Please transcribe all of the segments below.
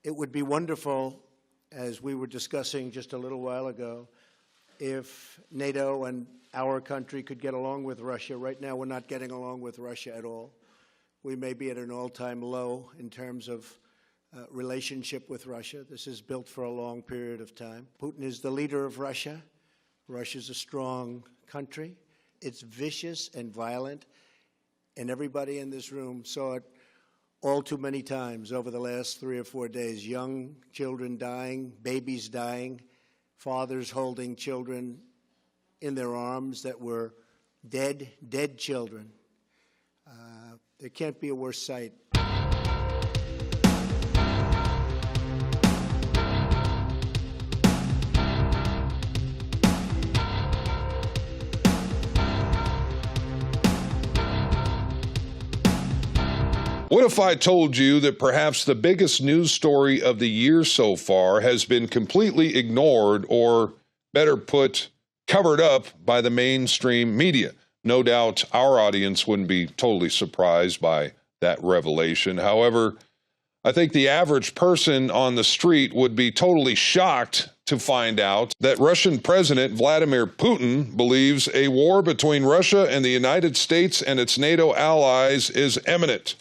It would be wonderful, as we were discussing just a little while ago, if NATO and our country could get along with Russia. Right now, we're not getting along with Russia at all. We may be at an all-time low in terms of relationship with Russia. This is built for a long period of time. Putin is the leader of Russia. Russia's a strong country. It's vicious and violent, and everybody in this room saw it all too many times over the last 3 or 4 days. Young children dying, babies dying, fathers holding children in their arms that were dead children. There can't be a worse sight. What if I told you that perhaps the biggest news story of the year so far has been completely ignored, or better put, covered up by the mainstream media? No doubt our audience wouldn't be totally surprised by that revelation. However, I think the average person on the street would be totally shocked to find out that Russian President Vladimir Putin believes a war between Russia and the United States and its NATO allies is imminent.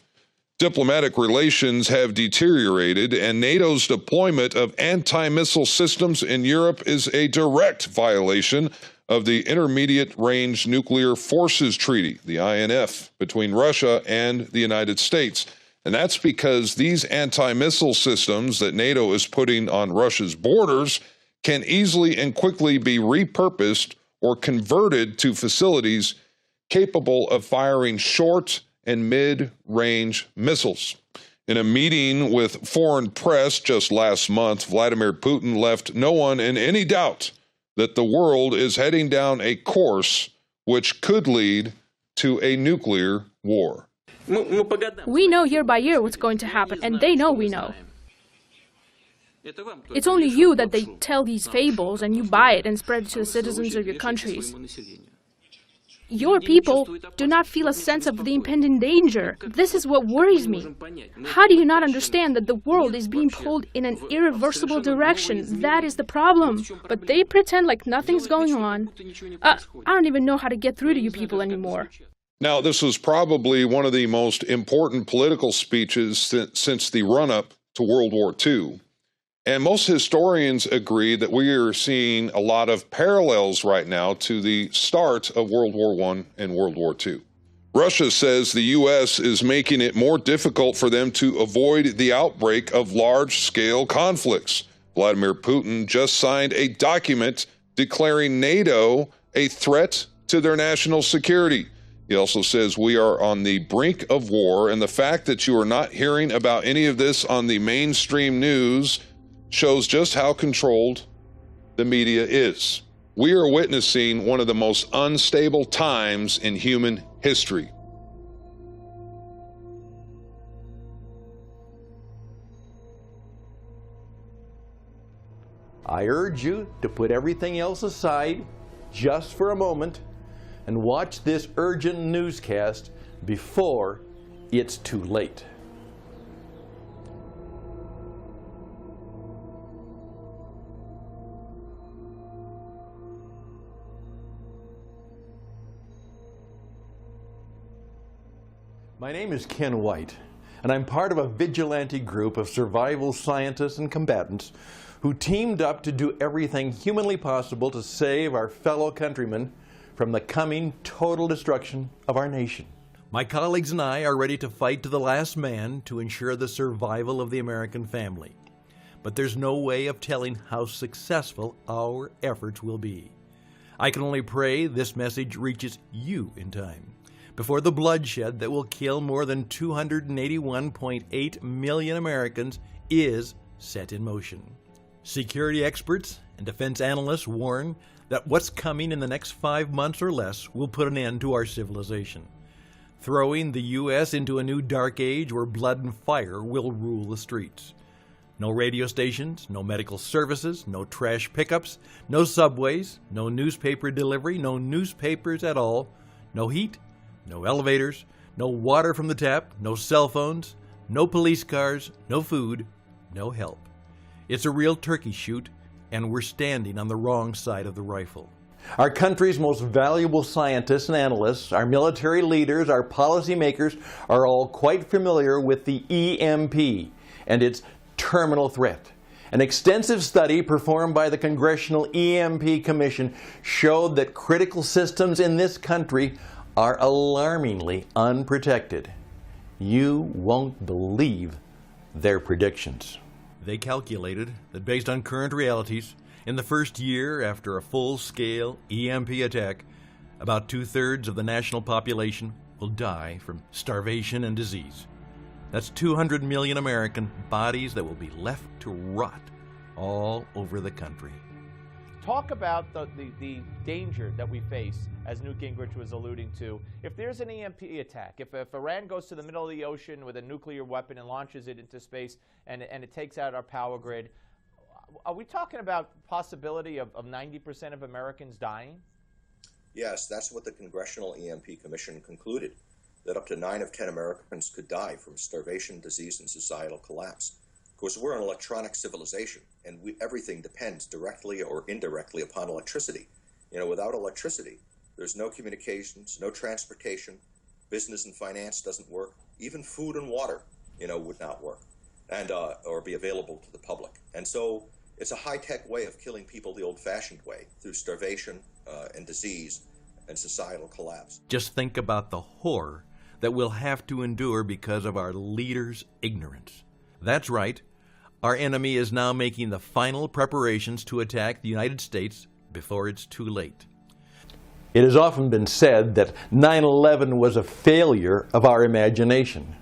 Diplomatic relations have deteriorated, and NATO's deployment of anti-missile systems in Europe is a direct violation of the Intermediate Range Nuclear Forces Treaty, the INF, between Russia and the United States. And that's because these anti-missile systems that NATO is putting on Russia's borders can easily and quickly be repurposed or converted to facilities capable of firing short and mid-range missiles. In a meeting with foreign press just last month, Vladimir Putin left no one in any doubt that the world is heading down a course which could lead to a nuclear war. We know year by year what's going to happen, and they know we know. It's only you that they tell these fables, and you buy it and spread it to the citizens of your countries. Your people do not feel a sense of the impending danger. This is what worries me. How do you not understand that the world is being pulled in an irreversible direction? That is the problem. But they pretend like nothing's going on. I don't even know how to get through to you people anymore. Now, this was probably one of the most important political speeches since the run-up to World War II. And most historians agree that we are seeing a lot of parallels right now to the start of World War I and World War II. Russia says the U.S. is making it more difficult for them to avoid the outbreak of large-scale conflicts. Vladimir Putin just signed a document declaring NATO a threat to their national security. He also says we are on the brink of war, and the fact that you are not hearing about any of this on the mainstream news shows just how controlled the media is. We are witnessing one of the most unstable times in human history. I urge you to put everything else aside just for a moment and watch this urgent newscast before it's too late. My name is Ken White, and I'm part of a vigilante group of survival scientists and combatants who teamed up to do everything humanly possible to save our fellow countrymen from the coming total destruction of our nation. My colleagues and I are ready to fight to the last man to ensure the survival of the American family. But there's no way of telling how successful our efforts will be. I can only pray this message reaches you in time, before the bloodshed that will kill more than 281.8 million Americans is set in motion. Security experts and defense analysts warn that what's coming in the next 5 months or less will put an end to our civilization, throwing the U.S. into a new dark age where blood and fire will rule the streets. No radio stations, no medical services, no trash pickups, no subways, no newspaper delivery, no newspapers at all, no heat, no elevators, no water from the tap, no cell phones, no police cars, no food, no help. It's a real turkey shoot, and we're standing on the wrong side of the rifle. Our country's most valuable scientists and analysts, our military leaders, our policymakers are all quite familiar with the EMP and its terminal threat. An extensive study performed by the Congressional EMP Commission showed that critical systems in this country are alarmingly unprotected. You won't believe their predictions. They calculated that based on current realities, in the first year after a full-scale EMP attack, about 2/3 of the national population will die from starvation and disease. That's 200 million American bodies that will be left to rot all over the country. Talk about the danger that we face, as Newt Gingrich was alluding to. If there's an EMP attack, if Iran goes to the middle of the ocean with a nuclear weapon and launches it into space and it takes out our power grid, are we talking about possibility of 90% of Americans dying? Yes, that's what the Congressional EMP Commission concluded, that up to 9 of 10 Americans could die from starvation, disease, and societal collapse. Of course, we're an electronic civilization, and everything depends directly or indirectly upon electricity. You know, without electricity, there's no communications, no transportation, business and finance doesn't work, even food and water, would not work, and or be available to the public. And so it's a high-tech way of killing people the old-fashioned way, through starvation and disease and societal collapse. Just think about the horror that we'll have to endure because of our leaders' ignorance. That's right. Our enemy is now making the final preparations to attack the United States before it's too late. It has often been said that 9/11 was a failure of our imagination.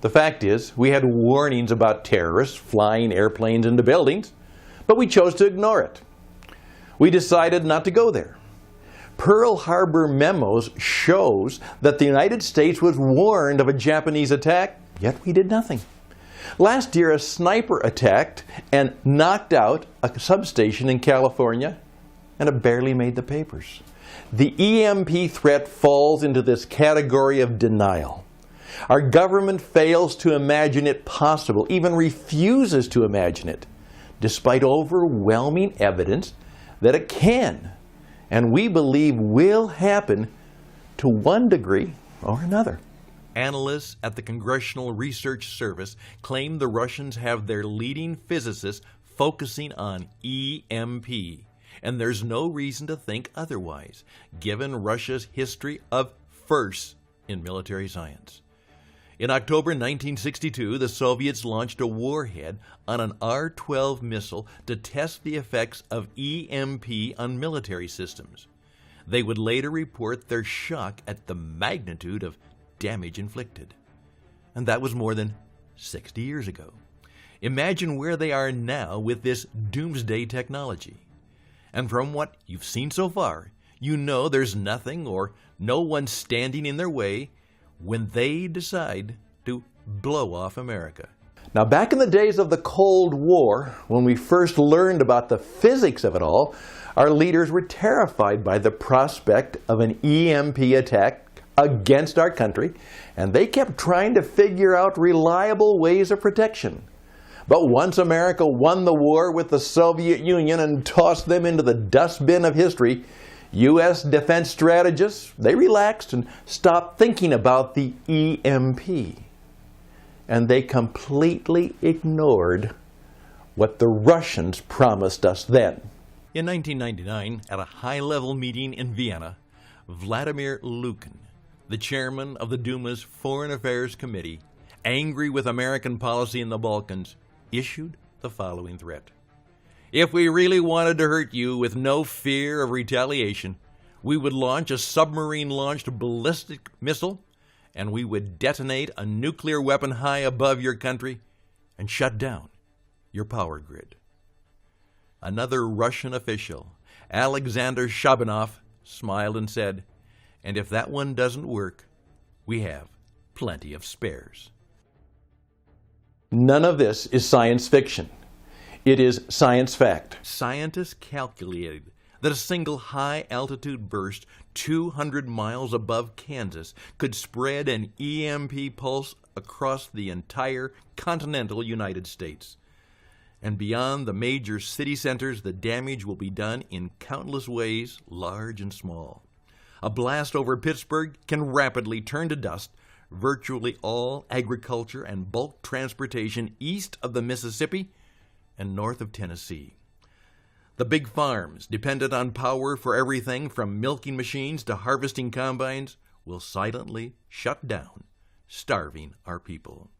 The fact is, we had warnings about terrorists flying airplanes into buildings, but we chose to ignore it. We decided not to go there. Pearl Harbor memos shows that the United States was warned of a Japanese attack, yet we did nothing. Last year, a sniper attacked and knocked out a substation in California, and it barely made the papers. The EMP threat falls into this category of denial. Our government fails to imagine it possible, even refuses to imagine it, despite overwhelming evidence that it can, and we believe will happen to one degree or another. Analysts at the Congressional Research Service claim the Russians have their leading physicists focusing on EMP, and there's no reason to think otherwise, given Russia's history of firsts in military science. In October 1962, the Soviets launched a warhead on an R-12 missile to test the effects of EMP on military systems. They would later report their shock at the magnitude of damage inflicted. And that was more than 60 years ago. Imagine where they are now with this doomsday technology. And from what you've seen so far, you know there's nothing or no one standing in their way when they decide to blow off America. Now, back in the days of the Cold War, when we first learned about the physics of it all, our leaders were terrified by the prospect of an EMP attack against our country, and they kept trying to figure out reliable ways of protection. But once America won the war with the Soviet Union and tossed them into the dustbin of history, U.S. defense strategists, they relaxed and stopped thinking about the EMP. And they completely ignored what the Russians promised us then. In 1999, at a high-level meeting in Vienna, Vladimir Lukin, the chairman of the Duma's Foreign Affairs Committee, angry with American policy in the Balkans, issued the following threat. If we really wanted to hurt you with no fear of retaliation, we would launch a submarine-launched ballistic missile, and we would detonate a nuclear weapon high above your country and shut down your power grid. Another Russian official, Alexander Shabanov, smiled and said, "And if that one doesn't work, we have plenty of spares." None of this is science fiction. It is science fact. Scientists calculated that a single high-altitude burst 200 miles above Kansas could spread an EMP pulse across the entire continental United States. And beyond the major city centers, the damage will be done in countless ways, large and small. A blast over Pittsburgh can rapidly turn to dust virtually all agriculture and bulk transportation east of the Mississippi and north of Tennessee. The big farms, dependent on power for everything from milking machines to harvesting combines, will silently shut down, starving our people.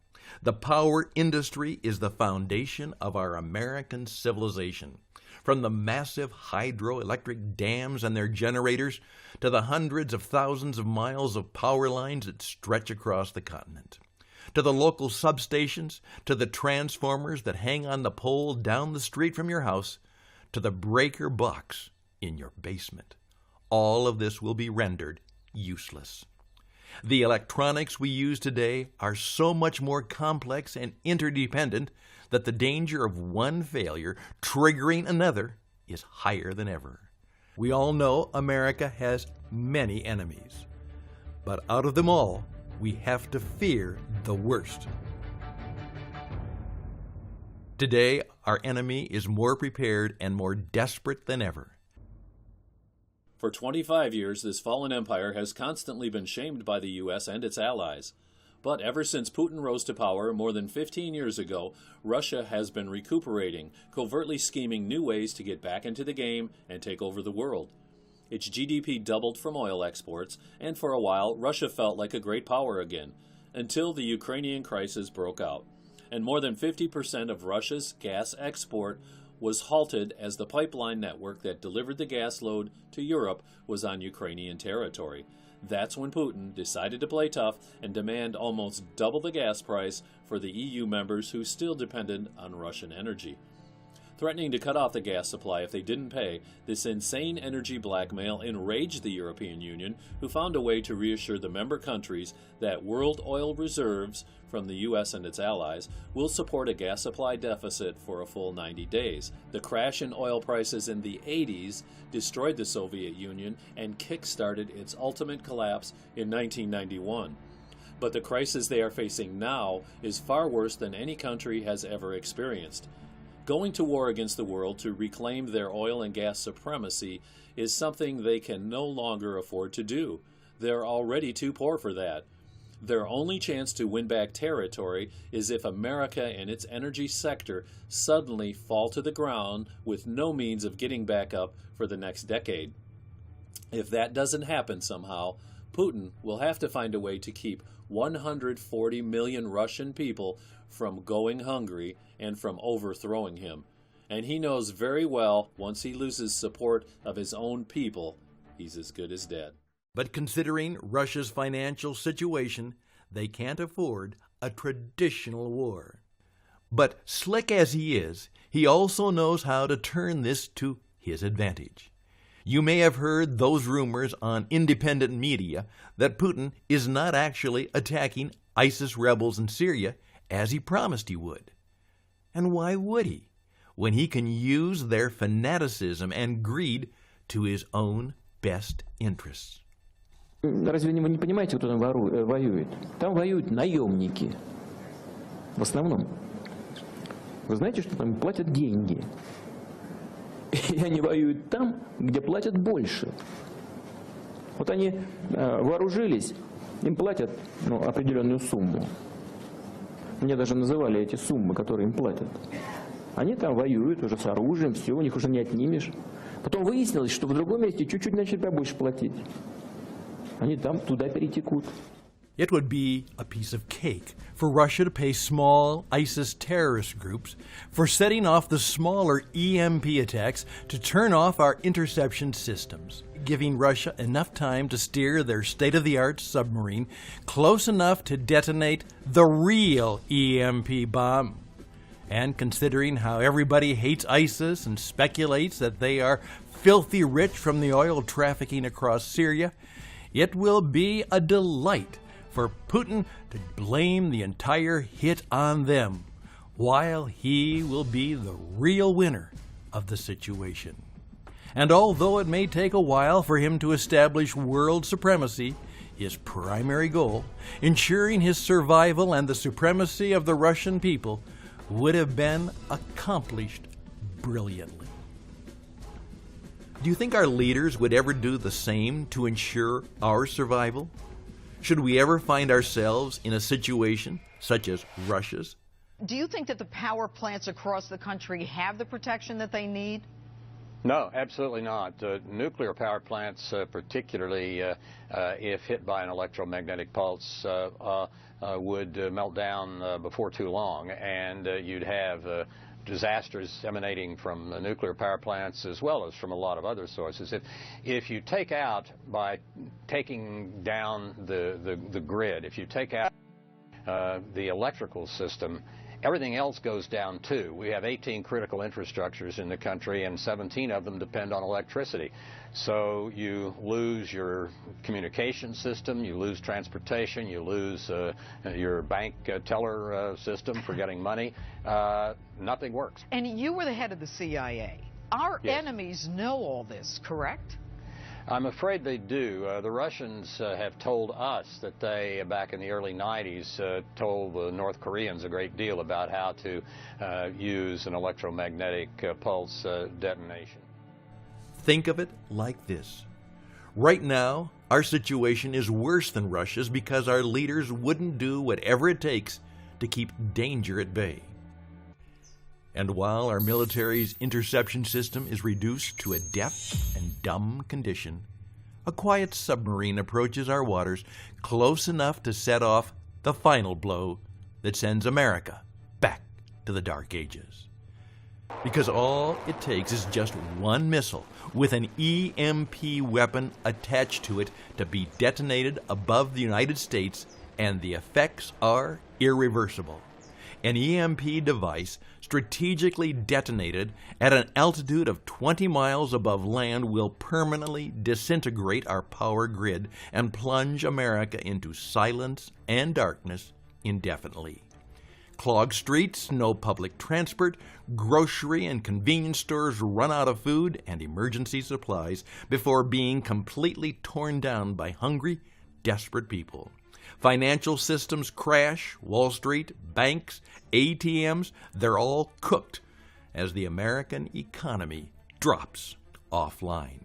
The power industry is the foundation of our American civilization. From the massive hydroelectric dams and their generators to the hundreds of thousands of miles of power lines that stretch across the continent, to the local substations, to the transformers that hang on the pole down the street from your house, to the breaker box in your basement. All of this will be rendered useless. The electronics we use today are so much more complex and interdependent that the danger of one failure triggering another is higher than ever. We all know America has many enemies, but out of them all, we have to fear the worst. Today, our enemy is more prepared and more desperate than ever. For 25 years, this fallen empire has constantly been shamed by the U.S. and its allies. But ever since Putin rose to power more than 15 years ago, Russia has been recuperating, covertly scheming new ways to get back into the game and take over the world. Its GDP doubled from oil exports, and for a while, Russia felt like a great power again, until the Ukrainian crisis broke out. And more than 50% of Russia's gas export was halted as the pipeline network that delivered the gas load to Europe was on Ukrainian territory. That's when Putin decided to play tough and demand almost double the gas price for the EU members who still depended on Russian energy. Threatening to cut off the gas supply if they didn't pay, this insane energy blackmail enraged the European Union, who found a way to reassure the member countries that world oil reserves from the U.S. and its allies will support a gas supply deficit for a full 90 days. The crash in oil prices in the 80s destroyed the Soviet Union and kick-started its ultimate collapse in 1991. But the crisis they are facing now is far worse than any country has ever experienced. Going to war against the world to reclaim their oil and gas supremacy is something they can no longer afford to do. They're already too poor for that. Their only chance to win back territory is if America and its energy sector suddenly fall to the ground with no means of getting back up for the next decade. If that doesn't happen somehow, Putin will have to find a way to keep 140 million Russian people from going hungry and from overthrowing him. And he knows very well, once he loses support of his own people, he's as good as dead. But considering Russia's financial situation, they can't afford a traditional war. But slick as he is, he also knows how to turn this to his advantage. You may have heard those rumors on independent media that Putin is not actually attacking ISIS rebels in Syria as he promised he would. And why would he, when he can use their fanaticism and greed to his own best interests? Разве вы не понимаете, кто там воюет? Там воюют наемники. В основном. Вы знаете, что там платят деньги. И они воюют там, где платят больше. Вот они вооружились, им платят определенную сумму. Мне даже называли эти суммы, которые им платят. Они там воюют уже с оружием, все, у них уже не отнимешь. Потом выяснилось, что в другом месте чуть-чуть начали побольше платить. Они там туда перетекут. It would be a piece of cake for Russia to pay small ISIS terrorist groups for setting off the smaller EMP attacks to turn off our interception systems, giving Russia enough time to steer their state-of-the-art submarine close enough to detonate the real EMP bomb. And considering how everybody hates ISIS and speculates that they are filthy rich from the oil trafficking across Syria, it will be a delight for Putin to blame the entire hit on them, while he will be the real winner of the situation. And although it may take a while for him to establish world supremacy, his primary goal, ensuring his survival and the supremacy of the Russian people, would have been accomplished brilliantly. Do you think our leaders would ever do the same to ensure our survival? Should we ever find ourselves in a situation such as Russia's? Do you think that the power plants across the country have the protection that they need? No, absolutely not. Nuclear power plants, particularly if hit by an electromagnetic pulse, would melt down before too long, and you'd have disasters emanating from the nuclear power plants as well as from a lot of other sources. If you take out, by taking down the grid, if you take out the electrical system, everything else goes down too. We have 18 critical infrastructures in the country, and 17 of them depend on electricity. So you lose your communication system, you lose transportation, you lose your bank teller system for getting money. Nothing works. And you were the head of the CIA. Our Yes. enemies know all this, correct? I'm afraid they do. The Russians have told us that they, back in the early 90s, told the North Koreans a great deal about how to use an electromagnetic pulse detonation. Think of it like this. Right now, our situation is worse than Russia's because our leaders wouldn't do whatever it takes to keep danger at bay. And while our military's interception system is reduced to a deaf and dumb condition, a quiet submarine approaches our waters close enough to set off the final blow that sends America back to the Dark Ages. Because all it takes is just one missile with an EMP weapon attached to it to be detonated above the United States, and the effects are irreversible. An EMP device strategically detonated at an altitude of 20 miles above land will permanently disintegrate our power grid and plunge America into silence and darkness indefinitely. Clogged streets, no public transport, grocery and convenience stores run out of food and emergency supplies before being completely torn down by hungry, desperate people. Financial systems crash, Wall Street, banks, ATMs, they're all cooked as the American economy drops offline.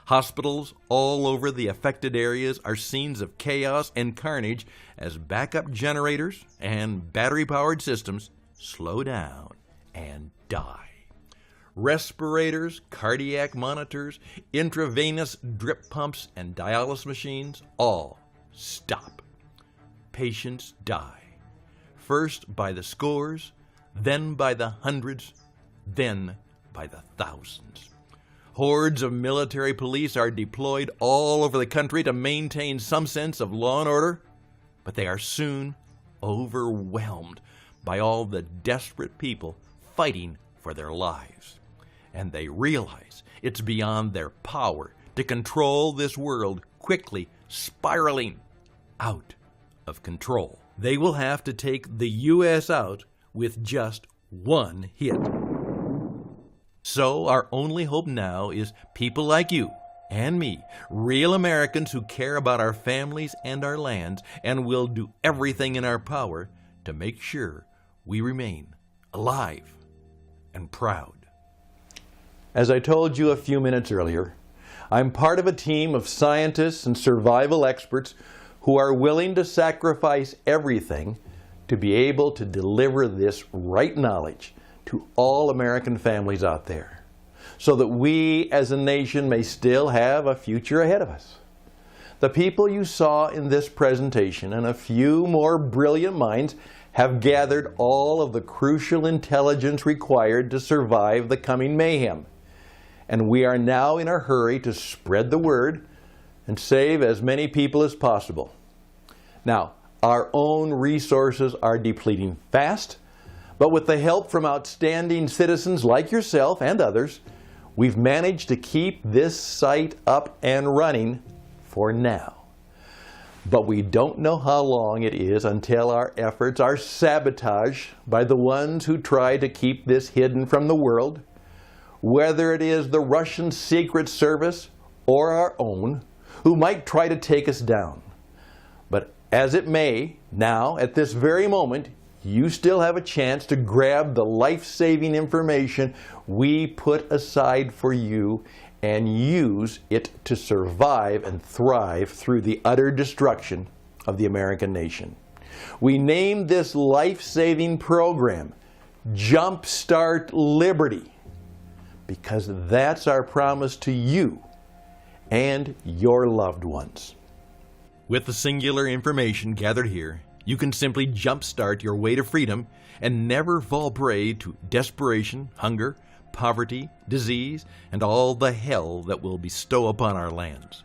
Hospitals all over the affected areas are scenes of chaos and carnage as backup generators and battery-powered systems slow down and die. Respirators, cardiac monitors, intravenous drip pumps, and dialysis machines all stop. Patients die, first by the scores, then by the hundreds, then by the thousands. Hordes of military police are deployed all over the country to maintain some sense of law and order, but they are soon overwhelmed by all the desperate people fighting for their lives. And they realize it's beyond their power to control this world quickly spiraling out of control. They will have to take the U.S. out with just one hit. So our only hope now is people like you and me, real Americans who care about our families and our lands, and will do everything in our power to make sure we remain alive and proud. As I told you a few minutes earlier, I'm part of a team of scientists and survival experts who are willing to sacrifice everything to be able to deliver this right knowledge to all American families out there, so that we as a nation may still have a future ahead of us. The people you saw in this presentation and a few more brilliant minds have gathered all of the crucial intelligence required to survive the coming mayhem. And we are now in a hurry to spread the word and save as many people as possible. Now, our own resources are depleting fast, but with the help from outstanding citizens like yourself and others, we've managed to keep this site up and running for now. But we don't know how long it is until our efforts are sabotaged by the ones who try to keep this hidden from the world, whether it is the Russian Secret Service or our own, who might try to take us down. But as it may, now, at this very moment, you still have a chance to grab the life-saving information we put aside for you and use it to survive and thrive through the utter destruction of the American nation. We named this life-saving program Jumpstart Liberty because that's our promise to you and your loved ones. With the singular information gathered here, you can simply jumpstart your way to freedom and never fall prey to desperation, hunger, poverty, disease, and all the hell that will bestow upon our lands.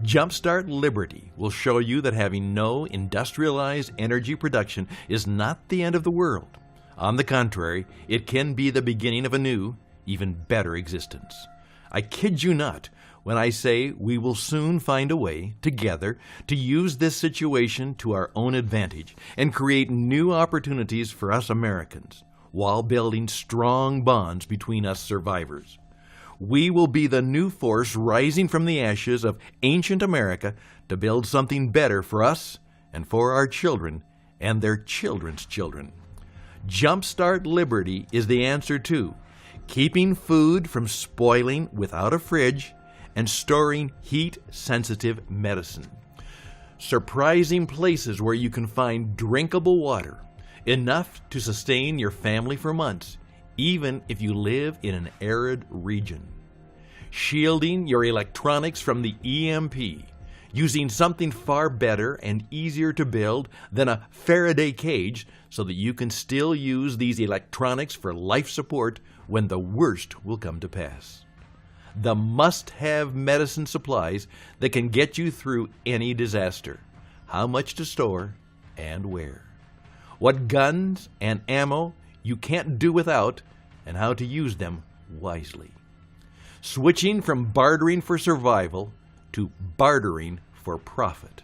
Jumpstart Liberty will show you that having no industrialized energy production is not the end of the world. On the contrary, it can be the beginning of a new, even better existence. I kid you not when I say we will soon find a way, together, to use this situation to our own advantage and create new opportunities for us Americans, while building strong bonds between us survivors. We will be the new force rising from the ashes of ancient America to build something better for us and for our children and their children's children. Jumpstart Liberty is the answer to keeping food from spoiling without a fridge and storing heat-sensitive medicine. Surprising places where you can find drinkable water, enough to sustain your family for months, even if you live in an arid region. Shielding your electronics from the EMP, using something far better and easier to build than a Faraday cage so that you can still use these electronics for life support when the worst will come to pass. The must-have medicine supplies that can get you through any disaster. How much to store and where. What guns and ammo you can't do without and how to use them wisely. Switching from bartering for survival to bartering for profit.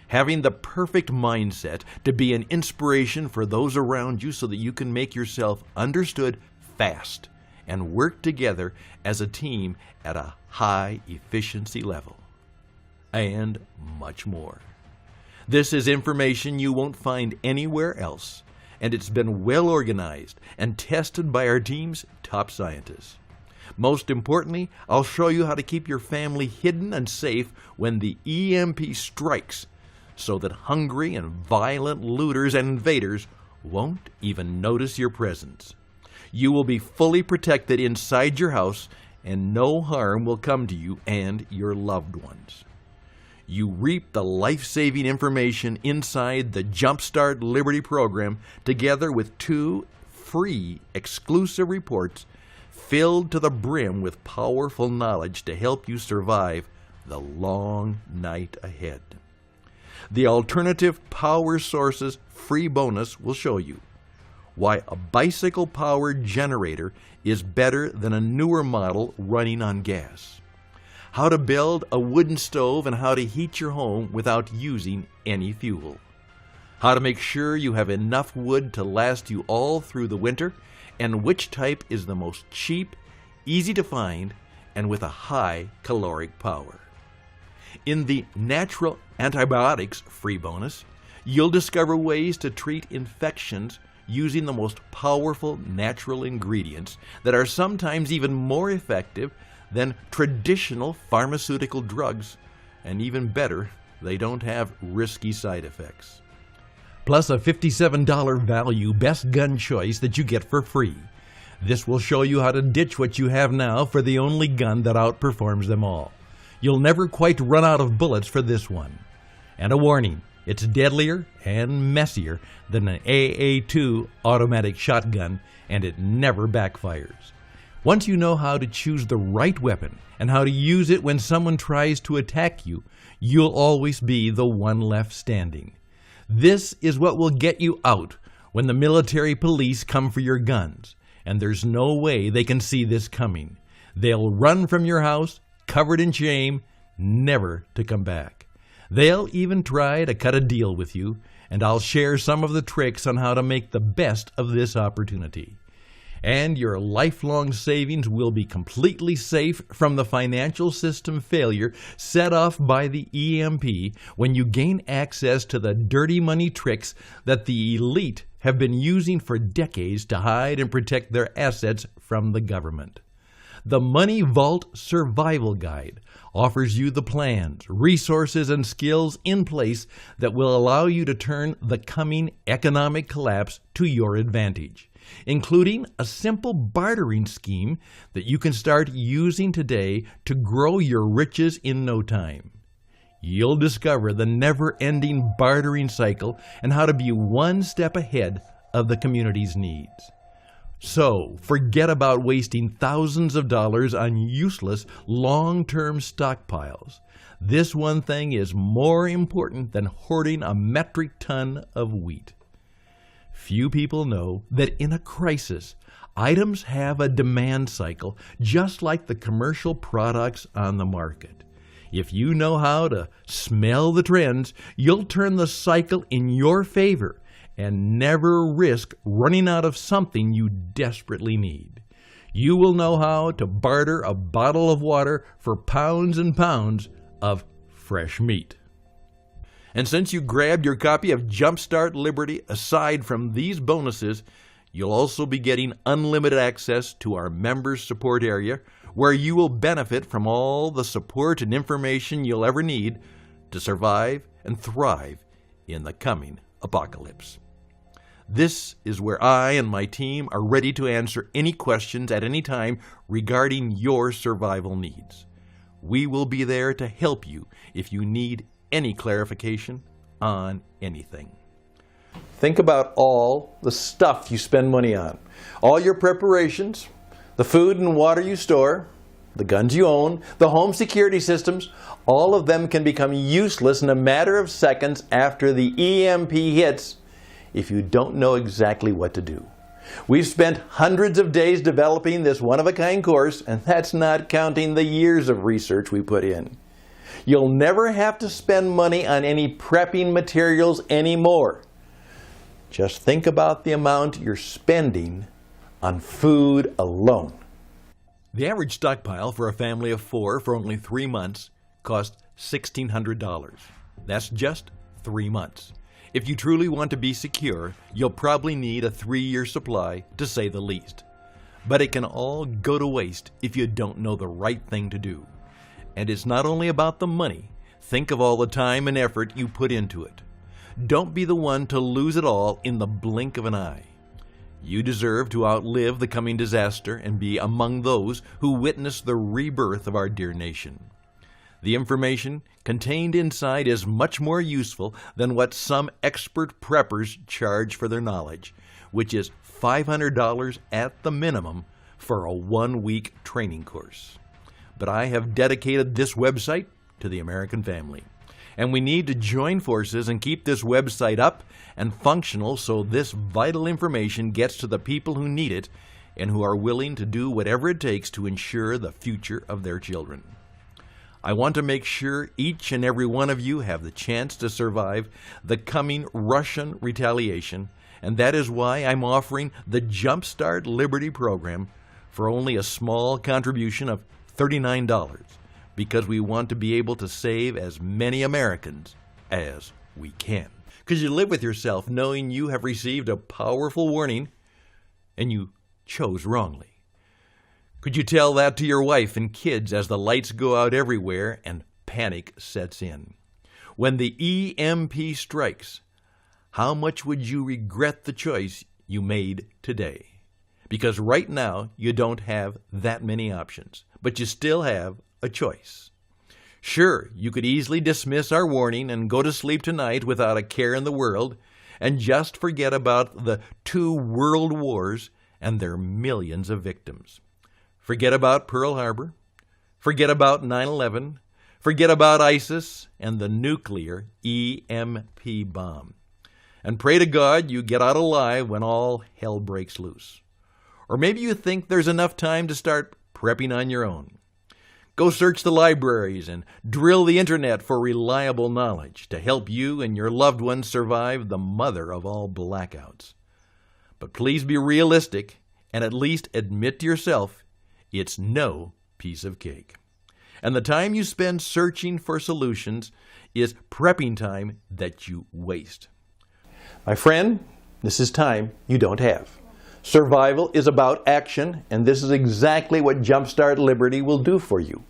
Having the perfect mindset to be an inspiration for those around you so that you can make yourself understood fast and work together as a team at a high efficiency level. And much more. This is information you won't find anywhere else, and it's been well organized and tested by our team's top scientists. Most importantly, I'll show you how to keep your family hidden and safe when the EMP strikes, so that hungry and violent looters and invaders won't even notice your presence. You will be fully protected inside your house, and no harm will come to you and your loved ones. You reap the life-saving information inside the Jumpstart Liberty program together with 2 free exclusive reports filled to the brim with powerful knowledge to help you survive the long night ahead. The Alternative Power Sources free bonus will show you why a bicycle-powered generator is better than a newer model running on gas, how to build a wooden stove and how to heat your home without using any fuel, how to make sure you have enough wood to last you all through the winter, and which type is the most cheap, easy to find, and with a high caloric power. In the Natural Antibiotics free bonus, you'll discover ways to treat infections using the most powerful natural ingredients that are sometimes even more effective than traditional pharmaceutical drugs, and even better, they don't have risky side effects. Plus a $57 value best gun choice that you get for free. This will show you how to ditch what you have now for the only gun that outperforms them all. You'll never quite run out of bullets for this one. And a warning, it's deadlier and messier than an AA-2 automatic shotgun, and it never backfires. Once you know how to choose the right weapon and how to use it when someone tries to attack you, you'll always be the one left standing. This is what will get you out when the military police come for your guns, and there's no way they can see this coming. They'll run from your house, covered in shame, never to come back. They'll even try to cut a deal with you, and I'll share some of the tricks on how to make the best of this opportunity. And your lifelong savings will be completely safe from the financial system failure set off by the EMP when you gain access to the dirty money tricks that the elite have been using for decades to hide and protect their assets from the government. The Money Vault Survival Guide offers you the plans, resources, and skills in place that will allow you to turn the coming economic collapse to your advantage, including a simple bartering scheme that you can start using today to grow your riches in no time. You'll discover the never-ending bartering cycle and how to be one step ahead of the community's needs. So, forget about wasting thousands of dollars on useless long-term stockpiles. This one thing is more important than hoarding a metric ton of wheat. Few people know that in a crisis, items have a demand cycle just like the commercial products on the market. If you know how to smell the trends, you'll turn the cycle in your favor and never risk running out of something you desperately need. You will know how to barter a bottle of water for pounds and pounds of fresh meat. And since you grabbed your copy of Jumpstart Liberty, aside from these bonuses, you'll also be getting unlimited access to our members support area, where you will benefit from all the support and information you'll ever need to survive and thrive in the coming apocalypse. This is where I and my team are ready to answer any questions at any time regarding your survival needs. We will be there to help you if you need any clarification on anything. Think about all the stuff you spend money on, all your preparations, the food and water you store, the guns you own, the home security systems. All of them can become useless in a matter of seconds after the EMP hits if you don't know exactly what to do. We've spent hundreds of days developing this one-of-a-kind course, and that's not counting the years of research we put in. You'll never have to spend money on any prepping materials anymore. Just think about the amount you're spending on food alone. The average stockpile for a family of 4 for only 3 months costs $1,600. That's just 3 months. If you truly want to be secure, you'll probably need a 3-year supply, to say the least. But it can all go to waste if you don't know the right thing to do. And it's not only about the money. Think of all the time and effort you put into it. Don't be the one to lose it all in the blink of an eye. You deserve to outlive the coming disaster and be among those who witness the rebirth of our dear nation. The information contained inside is much more useful than what some expert preppers charge for their knowledge, which is $500 at the minimum for a 1-week training course. But I have dedicated this website to the American family, and we need to join forces and keep this website up and functional so this vital information gets to the people who need it and who are willing to do whatever it takes to ensure the future of their children. I want to make sure each and every one of you have the chance to survive the coming Russian retaliation, and that is why I'm offering the Jumpstart Liberty program for only a small contribution of $39, because we want to be able to save as many Americans as we can. Because you live with yourself knowing you have received a powerful warning and you chose wrongly. Could you tell that to your wife and kids as the lights go out everywhere and panic sets in? When the EMP strikes, how much would you regret the choice you made today? Because right now you don't have that many options, but you still have a choice. Sure, you could easily dismiss our warning and go to sleep tonight without a care in the world and just forget about the 2 world wars and their millions of victims. Forget about Pearl Harbor. Forget about 9/11. Forget about ISIS and the nuclear EMP bomb. And pray to God you get out alive when all hell breaks loose. Or maybe you think there's enough time to start prepping on your own. Go search the libraries and drill the internet for reliable knowledge to help you and your loved ones survive the mother of all blackouts. But please be realistic and at least admit to yourself it's no piece of cake. And the time you spend searching for solutions is prepping time that you waste. My friend, this is time you don't have. Survival is about action, and this is exactly what Jumpstart Liberty will do for you.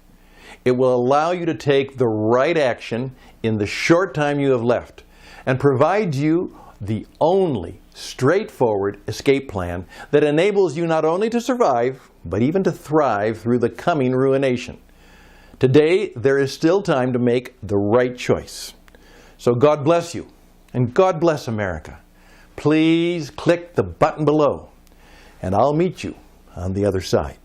It will allow you to take the right action in the short time you have left and provide you the only straightforward escape plan that enables you not only to survive, but even to thrive through the coming ruination. Today, there is still time to make the right choice. So God bless you, and God bless America. Please click the button below, and I'll meet you on the other side.